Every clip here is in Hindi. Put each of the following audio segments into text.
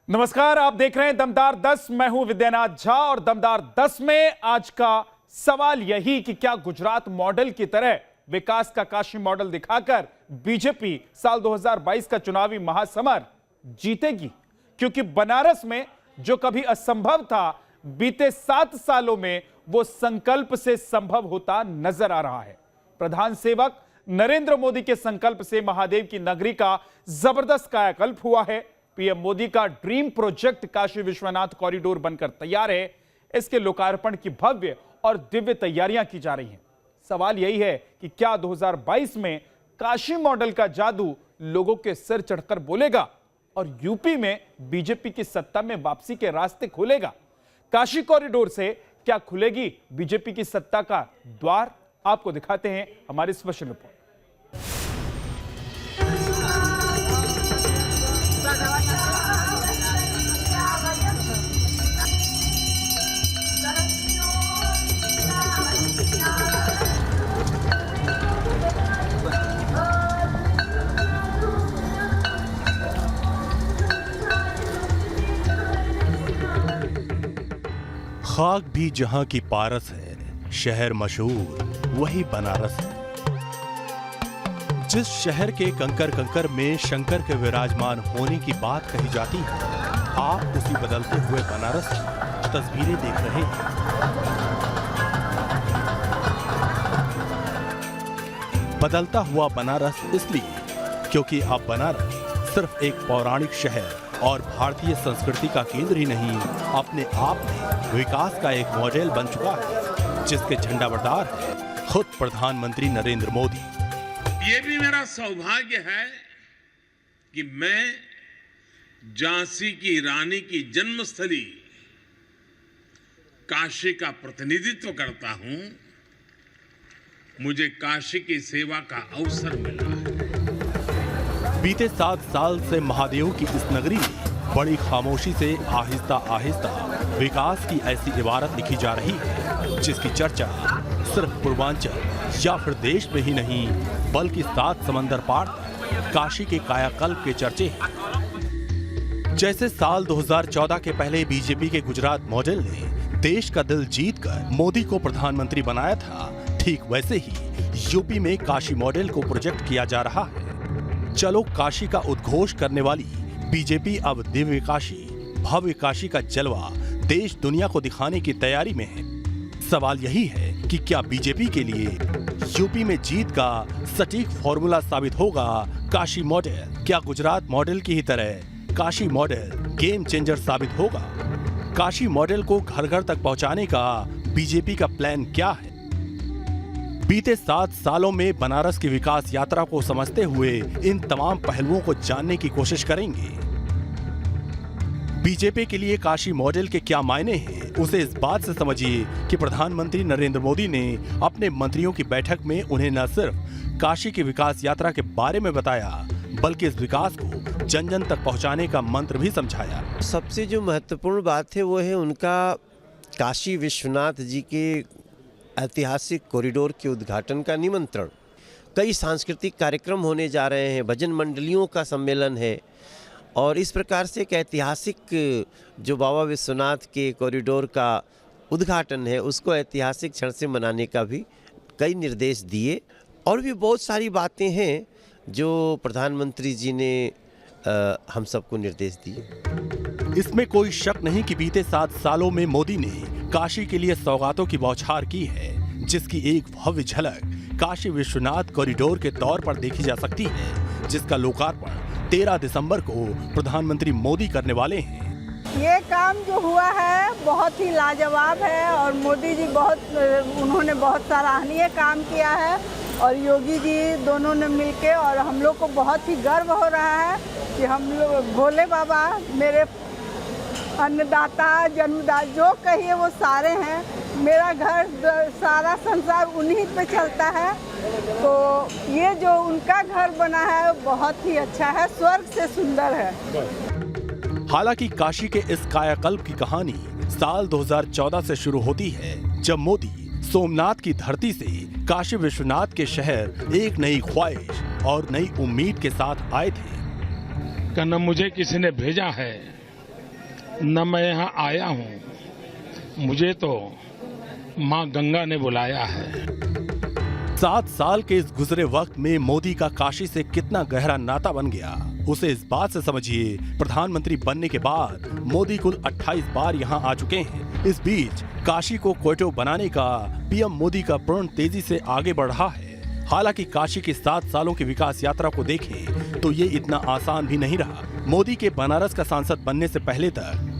नमस्कार, आप देख रहे हैं दमदार 10। मैं हूं विद्यानाथ झा और दमदार 10 में आज का सवाल यही कि क्या गुजरात मॉडल की तरह विकास का काशी मॉडल दिखाकर बीजेपी साल 2022 का चुनावी महासमर जीतेगी? क्योंकि बनारस में जो कभी असंभव था, बीते 7 सालों में वो संकल्प से संभव होता नजर आ रहा है। प्रधान सेवक नरेंद्र मोदी के संकल्प से महादेव की नगरी का जबरदस्त कायाकल्प हुआ है। पीएम मोदी का dream project Kashi Vishwanath corridor बनकर तैयार है। इसके लोकार्पण की भव्य और दिव्य तैयारियां की जा रही हैं। सवाल यही है कि क्या 2022 में काशी मॉडल का जादू लोगों के सिर चढ़कर बोलेगा और यूपी में बीजेपी की सत्ता में वापसी के रास्ते खोलेगा? काशी कॉरिडोर से क्या खुलेगी बीजेपी की सत्ता का द्वार? आपको दिखाते हैं हमारी स्पेशल रिपोर्ट। खाक भी जहां की पारस है, शहर मशहूर वही बनारस है। जिस शहर के कंकर कंकर में शंकर के विराजमान होने की बात कही जाती है, आप उसी बदलते हुए बनारस की तस्वीरें देख रहे हैं। बदलता हुआ बनारस इसलिए क्योंकि अब बनारस सिर्फ एक पौराणिक शहर और भारतीय संस्कृति का केंद्र ही नहीं, अपने आप में विकास का एक मॉडल बन चुका है, जिसके झंडाबरदार है खुद प्रधानमंत्री नरेंद्र मोदी। ये भी मेरा सौभाग्य है कि मैं झांसी की रानी की जन्मस्थली काशी का प्रतिनिधित्व करता हूं। मुझे काशी की सेवा का अवसर मिला है। बीते 7 साल से महादेव की इस नगरी में बड़ी खामोशी से आहिस्ता आहिस्ता विकास की ऐसी इबारत लिखी जा रही है, जिसकी चर्चा सिर्फ पूर्वांचल या फिर देश में ही नहीं, बल्कि 7 समंदर पार तक काशी के कायाकल्प के चर्चे हैं। जैसे साल 2014 के पहले बीजेपी के गुजरात मॉडल ने देश का दिल जीतकर मोदी को प्रधानमंत्री बनाया था, ठीक वैसे ही यूपी में काशी मॉडल को प्रोजेक्ट किया जा रहा है। चलो काशी का उद्घोष करने वाली बीजेपी अब दिव्य काशी, भव्य काशी का जलवा देश दुनिया को दिखाने की तैयारी में है। सवाल यही है कि क्या बीजेपी के लिए यूपी में जीत का सटीक फॉर्मूला साबित होगा काशी मॉडल? क्या गुजरात मॉडल की ही तरह काशी मॉडल गेम चेंजर साबित होगा? काशी मॉडल को घर घर तक पहुंचाने का बीजेपी का प्लान क्या है? बीते 7 सालों में बनारस की विकास यात्रा को समझते हुए इन तमाम पहलुओं को जानने की कोशिश करेंगे। बीजेपी के लिए काशी मॉडल के क्या मायने हैं, उसे इस बात से समझिए कि प्रधानमंत्री नरेंद्र मोदी ने अपने मंत्रियों की बैठक में उन्हें न सिर्फ काशी की विकास यात्रा के बारे में बताया, बल्कि इस विकास को जन जन तक पहुंचाने का मंत्र भी समझाया। सबसे जो महत्वपूर्ण बात है वो है उनका काशी विश्वनाथ जी के ऐतिहासिक कॉरिडोर के उद्घाटन का निमंत्रण। कई सांस्कृतिक कार्यक्रम होने जा रहे हैं, भजन मंडलियों का सम्मेलन है और इस प्रकार से एक ऐतिहासिक जो बाबा विश्वनाथ के कॉरिडोर का उद्घाटन है, उसको ऐतिहासिक क्षण से मनाने का भी कई निर्देश दिए। और भी बहुत सारी बातें हैं जो प्रधानमंत्री जी ने हम सबको निर्देश दिए। इसमें कोई शक नहीं कि बीते 7 सालों में मोदी ने काशी के लिए सौगातों की बौछार की है, जिसकी एक भव्य झलक काशी विश्वनाथ कॉरिडोर के तौर पर देखी जा सकती है, जिसका लोकार्पण 13 दिसंबर को प्रधानमंत्री मोदी करने वाले हैं। ये काम जो हुआ है बहुत ही लाजवाब है और मोदी जी उन्होंने बहुत सराहनीय काम किया है और योगी जी दोनों ने मिलके, और हम लोग को बहुत ही गर्व हो रहा है कि हम लोग भोले बाबा मेरे अन्नदाता जन्मदाता जो कहिए वो सारे हैं। मेरा घर सारा संसार उन्हीं पे चलता है, तो ये जो उनका घर बना है बहुत ही अच्छा है, स्वर्ग से सुंदर है। हालांकि काशी के इस कायाकल्प की कहानी साल 2014 से शुरू होती है, जब मोदी सोमनाथ की धरती से काशी विश्वनाथ के शहर एक नई ख्वाहिश और नई उम्मीद के साथ आए थे। मुझे किसी ने भेजा है न मैं यहाँ आया हूँ, मुझे तो माँ गंगा ने बुलाया है। 7 साल के इस गुजरे वक्त में मोदी का काशी से कितना गहरा नाता बन गया, उसे इस बात से समझिए। प्रधानमंत्री बनने के बाद मोदी कुल 28 बार यहाँ आ चुके हैं। इस बीच काशी को क्वेटो बनाने का पीएम मोदी का प्रण तेजी से आगे बढ़ रहा है। हालांकि काशी की 7 सालों की विकास यात्रा को देखें तो ये इतना आसान भी नहीं रहा। मोदी के बनारस का सांसद बनने से पहले तक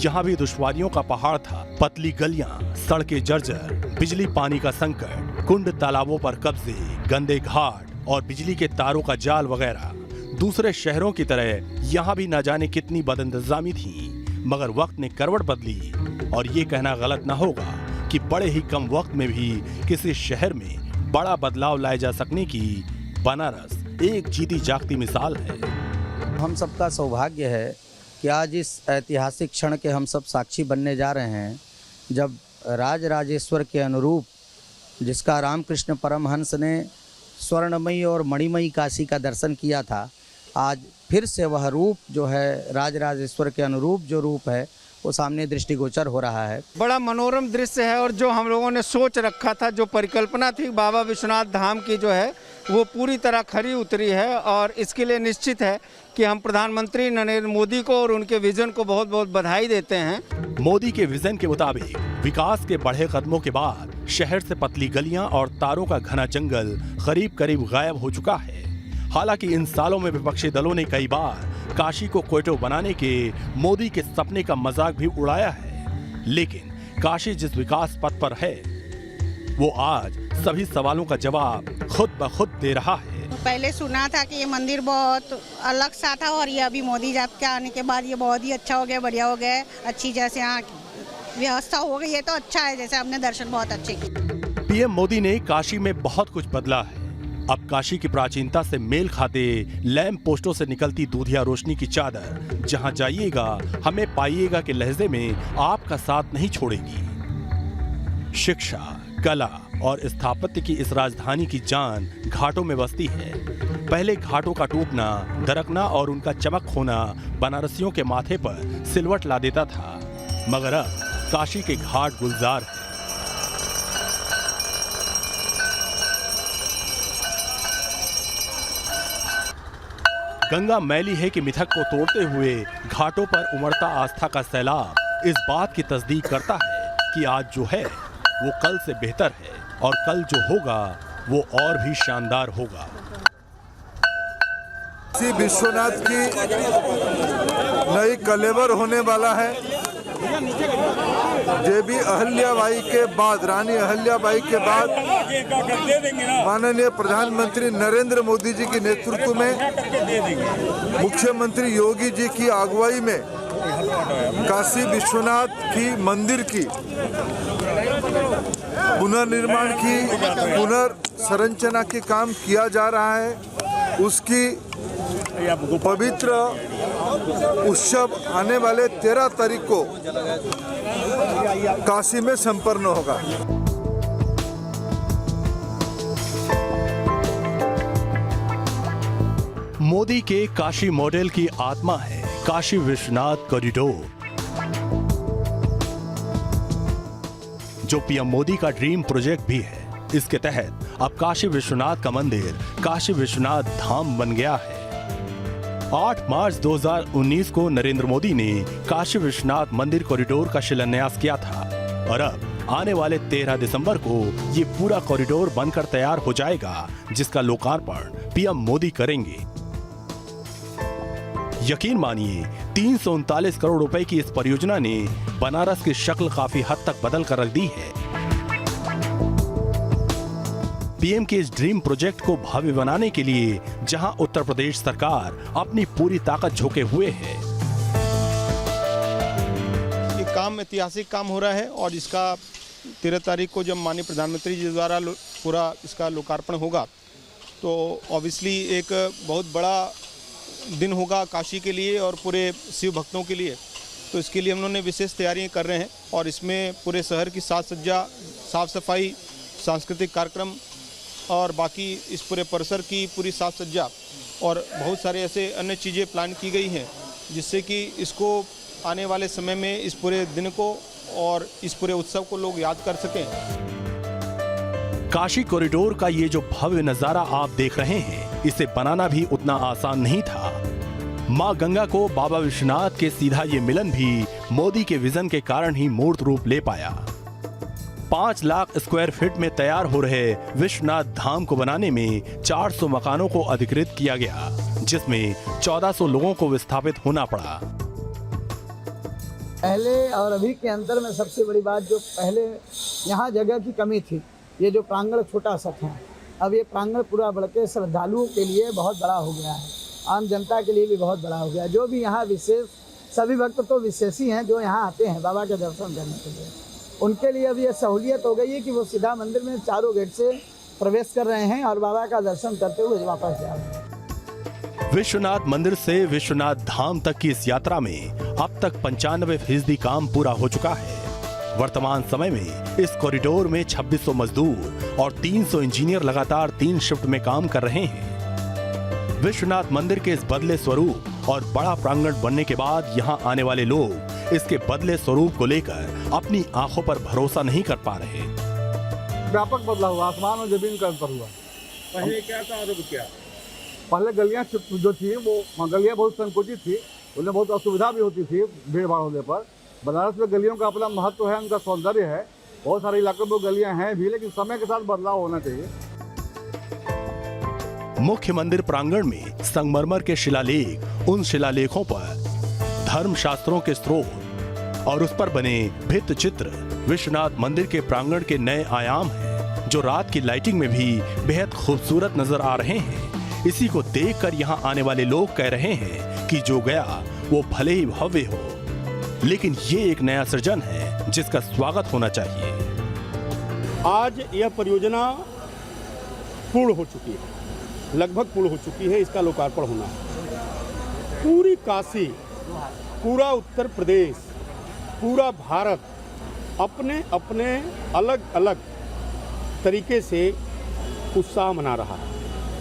यहाँ भी दुश्वारियों का पहाड़ था। पतली गलियां, सड़कें जर्जर, बिजली पानी का संकट, कुंड तालाबों पर कब्जे, गंदे घाट और बिजली के तारों का जाल वगैरह। दूसरे शहरों की तरह यहाँ भी न जाने कितनी बदइंतजामी थी, मगर वक्त ने करवट बदली और ये कहना गलत न होगा कि बड़े ही कम वक्त में भी किसी शहर में बड़ा बदलाव लाए जा सकने की बनारस एक जीती जागती मिसाल है। हम सबका सौभाग्य है कि आज इस ऐतिहासिक क्षण के हम सब साक्षी बनने जा रहे हैं, जब राज राजेश्वर के अनुरूप, जिसका रामकृष्ण परमहंस ने स्वर्णमयी और मणिमयी काशी का दर्शन किया था, आज फिर से वह रूप जो है राज राजेश्वर के अनुरूप जो रूप है वो सामने दृष्टिगोचर हो रहा है। बड़ा मनोरम दृश्य है और जो हम लोगों ने सोच रखा था, जो परिकल्पना थी बाबा विश्वनाथ धाम की जो है वो पूरी तरह खरी उतरी है। और इसके लिए निश्चित है कि हम प्रधानमंत्री नरेंद्र मोदी को और उनके विजन को बहुत बहुत बधाई देते हैं। मोदी के विजन के मुताबिक विकास के बढ़े कदमों के बाद शहर से पतली गलियां और तारों का घना जंगल करीब करीब गायब हो चुका है। हालांकि इन सालों में विपक्षी दलों ने कई बार काशी को क्वेटो बनाने के मोदी के सपने का मजाक भी उड़ाया है, लेकिन काशी जिस विकास पथ पर है वो आज सभी सवालों का जवाब खुद ब खुद दे रहा है। पहले सुना था कि ये मंदिर बहुत अलग सा था और ये अभी मोदी जी के आने के बाद ये बहुत ही अच्छा हो गया, बढ़िया हो गया, अच्छी जैसे यहाँ व्यवस्था हो गई है तो अच्छा है, जैसे हमने दर्शन बहुत अच्छे किए। पीएम मोदी ने काशी में बहुत कुछ बदला है। अब काशी की प्राचीनता से मेल खाते लैंप पोस्टों से निकलती दूधिया रोशनी की चादर जहां जाइएगा हमें पाइएगा के लहजे में आपका साथ नहीं छोड़ेगी। शिक्षा, कला और स्थापत्य की इस राजधानी की जान घाटों में बसती है। पहले घाटों का टूटना, दरकना और उनका चमक खोना बनारसियों के माथे पर सिलवट ला देता था, मगर अब काशी के घाट गुलजार हैं। गंगा मैली है कि मिथक को तोड़ते हुए घाटों पर उमड़ता आस्था का सैलाब इस बात की तस्दीक करता है कि आज जो है वो कल से बेहतर है और कल जो होगा वो और भी शानदार होगा। काशी विश्वनाथ की नई कलेवर होने वाला है। देवी अहल्याबाई के बाद, रानी अहल्याबाई के बाद माननीय प्रधानमंत्री नरेंद्र मोदी जी के नेतृत्व में, मुख्यमंत्री योगी जी की अगुवाई में काशी विश्वनाथ की मंदिर की पुनर्निर्माण की, पुनर्संरचना के काम किया जा रहा है। उसकी पवित्र उत्सव आने वाले 13 तारीख को काशी में संपन्न होगा। मोदी के काशी मॉडल की आत्मा है काशी विश्वनाथ कॉरिडोर, जो पीएम मोदी का ड्रीम प्रोजेक्ट भी है। इसके तहत अब काशी विश्वनाथ का मंदिर काशी विश्वनाथ धाम बन गया है। 8 मार्च 2019 को नरेंद्र मोदी ने काशी विश्वनाथ मंदिर कॉरिडोर का शिलान्यास किया था और अब आने वाले 13 दिसंबर को ये पूरा कॉरिडोर बनकर तैयार हो जाएगा, जिसका लोकार्पण पीएम मोदी करेंगे। यकीन मानिए 339 करोड़ रुपए की इस परियोजना ने बनारस की शक्ल काफी हद तक बदल कर रख दी है। पीएम के इस ड्रीम प्रोजेक्ट को भावी बनाने के लिए जहां उत्तर प्रदेश सरकार अपनी पूरी ताकत झोंके हुए है। ये काम ऐतिहासिक काम हो रहा है और इसका 13 तारीख को जब माननीय प्रधानमंत्री जी द्वारा पूरा इसका लोकार्पण होगा तो ऑब्वियसली एक बहुत बड़ा दिन होगा काशी के लिए और पूरे शिव भक्तों के लिए। तो इसके लिए हम लोगों ने विशेष तैयारियां कर रहे हैं और इसमें पूरे शहर की साज सज्जा, साफ सफाई, सांस्कृतिक कार्यक्रम और बाकी इस पूरे परिसर की पूरी साज सज्जा और बहुत सारे ऐसे अन्य चीज़ें प्लान की गई हैं जिससे कि इसको आने वाले समय में इस पूरे दिन को और इस पूरे उत्सव को लोग याद कर सकें। काशी कॉरिडोर का ये जो भव्य नजारा आप देख रहे हैं, इसे बनाना भी उतना आसान नहीं था। मां गंगा को बाबा विश्वनाथ के सीधा ये मिलन भी मोदी के विजन के कारण ही मूर्त रूप ले पाया। 5 लाख स्क्वायर फीट में तैयार हो रहे विश्वनाथ धाम को बनाने में 400 मकानों को अधिकृत किया गया, जिसमें 1400 लोगों को विस्थापित होना पड़ा। पहले और अभी के अंतर में सबसे बड़ी बात, जो पहले यहाँ जगह की कमी थी, ये जो प्रांगण छोटा सा था, अब ये प्रांगण पूरा बढ़ के श्रद्धालुओं के लिए बहुत बड़ा हो गया है, आम जनता के लिए भी बहुत बड़ा हो गया। जो भी यहाँ विशेष, सभी भक्त तो विशेष ही हैं जो यहाँ आते हैं बाबा के दर्शन करने के लिए, उनके लिए अब ये सहूलियत हो गई है कि वो सीधा मंदिर में चारों गेट से प्रवेश कर रहे हैं और बाबा का दर्शन करते हुए वापस जा रहे हैं। विश्वनाथ मंदिर से विश्वनाथ धाम तक की इस यात्रा में अब तक 95% काम पूरा हो चुका है। वर्तमान समय में इस कॉरिडोर में 2600 मजदूर और 300 इंजीनियर लगातार 3 शिफ्ट में काम कर रहे हैं। विश्वनाथ मंदिर के इस बदले स्वरूप और बड़ा प्रांगण बनने के बाद यहाँ आने वाले लोग इसके बदले स्वरूप को लेकर अपनी आंखों पर भरोसा नहीं कर पा रहे। व्यापक बदलाव हुआ, आसमान और जमीन का अंतर हुआ। पहले क्या था और अब क्या? पहले गलियाँ जो थी वो गलियाँ बहुत संकुचित थी, उन्हें बहुत असुविधा भी होती थी भीड़ भाड़ होने पर। बनारस में गलियों का अपना महत्व है, उनका सौंदर्य है, बहुत सारे इलाकों में गलियाँ हैं भी, लेकिन समय के साथ बदलाव होना चाहिए। मुख्य मंदिर प्रांगण में संगमरमर के शिलालेख, उन शिलालेखों पर धर्म शास्त्रों के स्रोत और उस पर बने भित्त चित्र विश्वनाथ मंदिर के प्रांगण के नए आयाम हैं, जो रात की लाइटिंग में भी बेहद खूबसूरत नजर आ रहे हैं। इसी को देखकर यहाँ आने वाले लोग कह रहे हैं कि जो गया वो भले ही भव्य हो, लेकिन ये एक नया सृजन है जिसका स्वागत होना चाहिए। आज यह परियोजना पूर्ण हो चुकी है, लगभग पूर्ण हो चुकी है। इसका लोकार्पण होना है। पूरी काशी, पूरा उत्तर प्रदेश, पूरा भारत अपने अपने अलग अलग तरीके से उत्साह मना रहा है।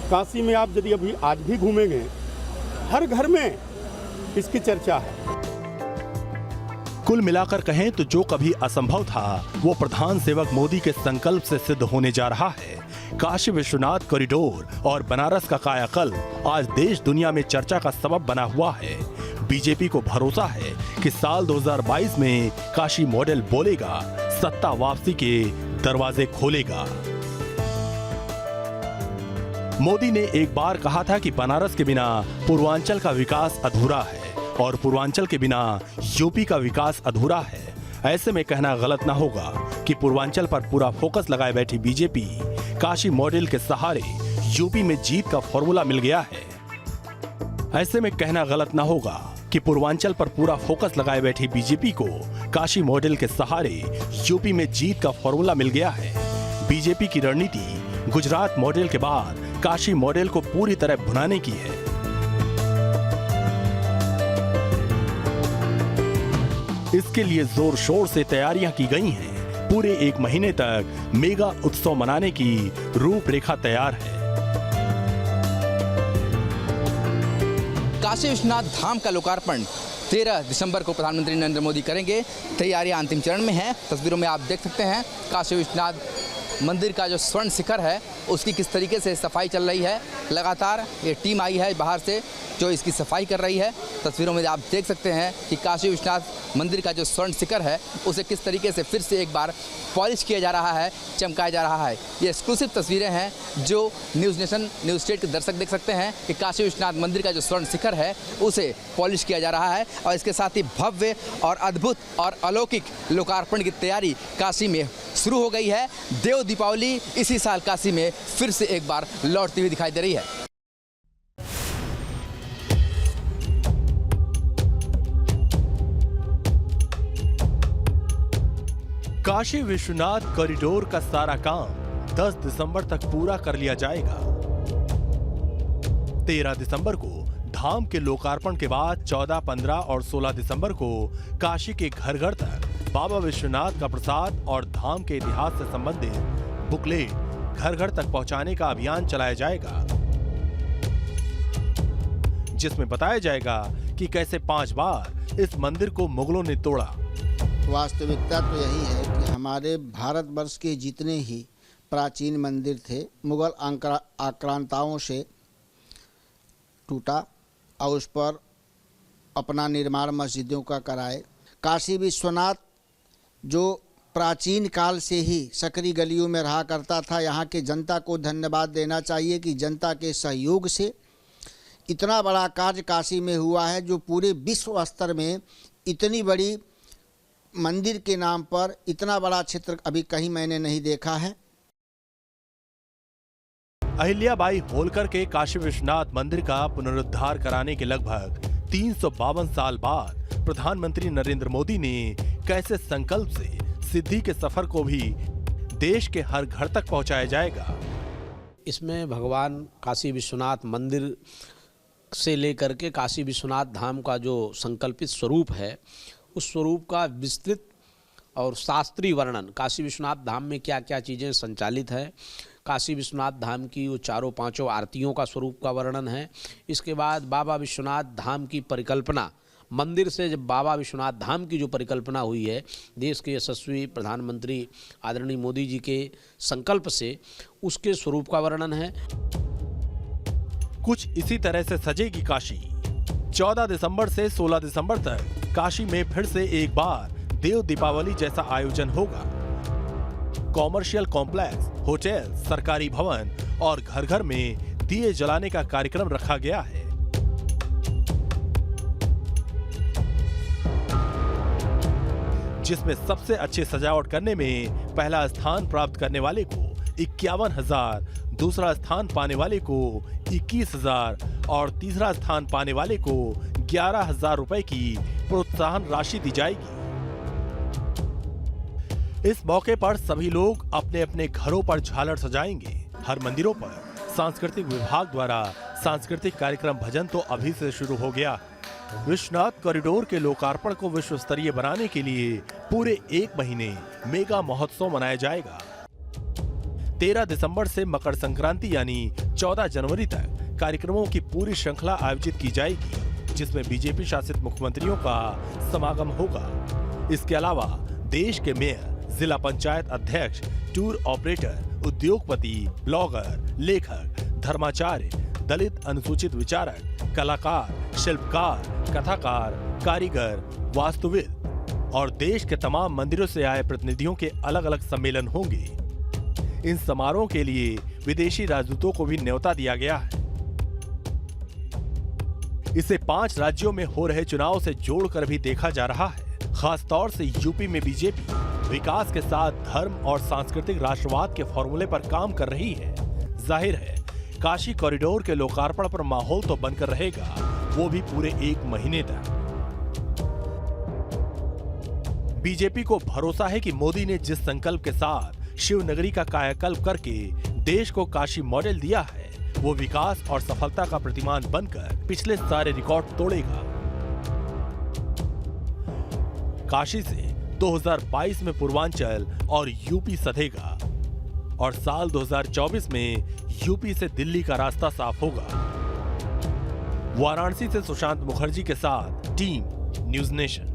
काशी में आप यदि अभी आज भी घूमेंगे, हर घर में इसकी चर्चा है। कुल मिलाकर कहें तो जो कभी असंभव था वो प्रधान सेवक मोदी के संकल्प से सिद्ध होने जा रहा है। काशी विश्वनाथ कॉरिडोर और बनारस का कायाकल्प आज देश दुनिया में चर्चा का सबब बना हुआ है। बीजेपी को भरोसा है कि साल 2022 में काशी मॉडल बोलेगा, सत्ता वापसी के दरवाजे खोलेगा। मोदी ने एक बार कहा था कि बनारस के बिना पूर्वांचल का विकास अधूरा है और पूर्वांचल के बिना यूपी का विकास अधूरा है। ऐसे में कहना गलत ना होगा कि पूर्वांचल पर पूरा फोकस लगाए बैठी बीजेपी काशी मॉडल के सहारे यूपी में जीत का फॉर्मूला मिल गया है। ऐसे में कहना गलत ना होगा कि पूर्वांचल पर पूरा फोकस लगाए बैठी बीजेपी को काशी मॉडल के सहारे यूपी में जीत का फॉर्मूला मिल गया है। बीजेपी की रणनीति गुजरात मॉडल के बाद काशी मॉडल को पूरी तरह भुनाने की है। इसके लिए जोर शोर से तैयारियां की गई हैं। पूरे 1 महीने तक मेगा उत्सव मनाने की रूपरेखा तैयार है। काशी विश्वनाथ धाम का लोकार्पण 13 दिसंबर को प्रधानमंत्री नरेंद्र मोदी करेंगे। तैयारियां अंतिम चरण में हैं। तस्वीरों में आप देख सकते हैं काशी विश्वनाथ मंदिर का जो स्वर्ण शिखर है उसकी किस तरीके से सफाई चल रही है। लगातार ये टीम आई है बाहर से जो इसकी सफाई कर रही है। तस्वीरों में आप देख सकते हैं कि काशी विश्वनाथ मंदिर का जो स्वर्ण शिखर है उसे किस तरीके से फिर से एक बार पॉलिश किया जा रहा है, चमकाया जा रहा है। ये एक्सक्लूसिव तस्वीरें हैं जो न्यूज़ नेशन, न्यूज़ स्टेट के दर्शक देख सकते हैं कि काशी विश्वनाथ मंदिर का जो स्वर्ण शिखर है उसे पॉलिश किया जा रहा है और इसके साथ ही भव्य और अद्भुत और अलौकिक लोकार्पण की तैयारी काशी में शुरू हो गई है। देव दीपावली इसी साल काशी में फिर से एक बार लौटती हुई दिखाई दे रही है। काशी विश्वनाथ कॉरिडोर का सारा काम 10 दिसंबर तक पूरा कर लिया जाएगा। 13 दिसंबर को धाम के लोकार्पण के बाद 14, 15 और 16 दिसंबर को काशी के घर घर तक बाबा विश्वनाथ का प्रसाद और धाम के इतिहास से संबंधित बुकलेट घर घर तक पहुंचाने का अभियान चलाया जाएगा। जिसमें बताया जाएगा कि कैसे 5 बार इस मंदिर को मुगलों ने तोड़ा। वास्तविकता तो यही है कि हमारे भारतवर्ष के जितने ही प्राचीन मंदिर थे मुगल आक्रांताओं से टूटा और उस पर अपना निर्माण मस्जिदों का कराए। काशी विश्वनाथ जो प्राचीन काल से ही सकरी गलियों में रहा करता था, यहाँ के जनता को धन्यवाद देना चाहिए कि जनता के सहयोग से इतना बड़ा कार्य काशी में हुआ है, जो पूरे विश्व स्तर में इतनी बड़ी मंदिर के नाम पर इतना बड़ा क्षेत्र अभी कहीं मैंने नहीं देखा है। अहिल्याबाई होलकर के काशी विश्वनाथ मंदिर का पुनरुद्धार कराने के लगभग 352 साल बाद प्रधानमंत्री नरेंद्र मोदी ने कैसे संकल्प से सिद्धि के सफर को भी देश के हर घर तक पहुंचाया जाएगा। इसमें भगवान काशी विश्वनाथ मंदिर से लेकर के काशी विश्वनाथ धाम का जो संकल्पित स्वरूप है, उस स्वरूप का विस्तृत और शास्त्रीय वर्णन, काशी विश्वनाथ धाम में क्या क्या चीज़ें संचालित है, काशी विश्वनाथ धाम की वो चारों पांचों आरतियों का स्वरूप का वर्णन है। इसके बाद बाबा विश्वनाथ धाम की परिकल्पना, मंदिर से जब बाबा विश्वनाथ धाम की जो परिकल्पना हुई है देश के यशस्वी प्रधानमंत्री आदरणीय मोदी जी के संकल्प से, उसके स्वरूप का वर्णन है। कुछ इसी तरह से सजेगी काशी। 14 दिसंबर से 16 दिसंबर तक काशी में फिर से एक बार देव दीपावली जैसा आयोजन होगा। कॉमर्शियल कॉम्प्लेक्स, होटल, सरकारी भवन और घर घर में दिए जलाने का कार्यक्रम रखा गया है। जिसमें सबसे अच्छे सजावट करने में पहला स्थान प्राप्त करने वाले को 51,000, दूसरा स्थान पाने वाले को 21,000 और तीसरा स्थान पाने वाले को 11,000 रुपए की प्रोत्साहन राशि दी जाएगी। इस मौके पर सभी लोग अपने अपने घरों पर झालर सजाएंगे। हर मंदिरों पर सांस्कृतिक विभाग द्वारा सांस्कृतिक कार्यक्रम भजन तो अभी से शुरू हो गया। विश्वनाथ कॉरिडोर के लोकार्पण को विश्व स्तरीय बनाने के लिए पूरे 1 महीने मेगा महोत्सव मनाया जाएगा। 13 दिसंबर से मकर संक्रांति यानी 14 जनवरी तक कार्यक्रमों की पूरी श्रृंखला आयोजित की जाएगी, जिसमें बीजेपी शासित मुख्यमंत्रियों का समागम होगा। इसके अलावा देश के मेयर, जिला पंचायत अध्यक्ष, टूर ऑपरेटर, उद्योगपति, ब्लॉगर, लेखक, धर्माचार्य, दलित अनुसूचित विचारक, कलाकार, शिल्पकार, कथाकार, कारीगर, वास्तुविद और देश के तमाम मंदिरों से आए प्रतिनिधियों के अलग अलग सम्मेलन होंगे। इन समारोह के लिए विदेशी राजदूतों को भी न्योता दिया गया है। इसे 5 राज्यों में हो रहे चुनाव से जोड़कर भी देखा जा रहा है। खासतौर से यूपी में बीजेपी विकास के साथ धर्म और सांस्कृतिक राष्ट्रवाद के फॉर्मूले पर काम कर रही है। जाहिर है काशी कॉरिडोर के लोकार्पण पर माहौल तो बनकर रहेगा, वो भी पूरे 1 महीने तक। बीजेपी को भरोसा है कि मोदी ने जिस संकल्प के साथ शिवनगरी का कायाकल्प करके देश को काशी मॉडल दिया है, वो विकास और सफलता का प्रतिमान बनकर पिछले सारे रिकॉर्ड तोड़ेगा। काशी से 2022 में पूर्वांचल और यूपी सधेगा और साल 2024 में यूपी से दिल्ली का रास्ता साफ होगा। वाराणसी से सुशांत मुखर्जी के साथ टीम न्यूज़ नेशन।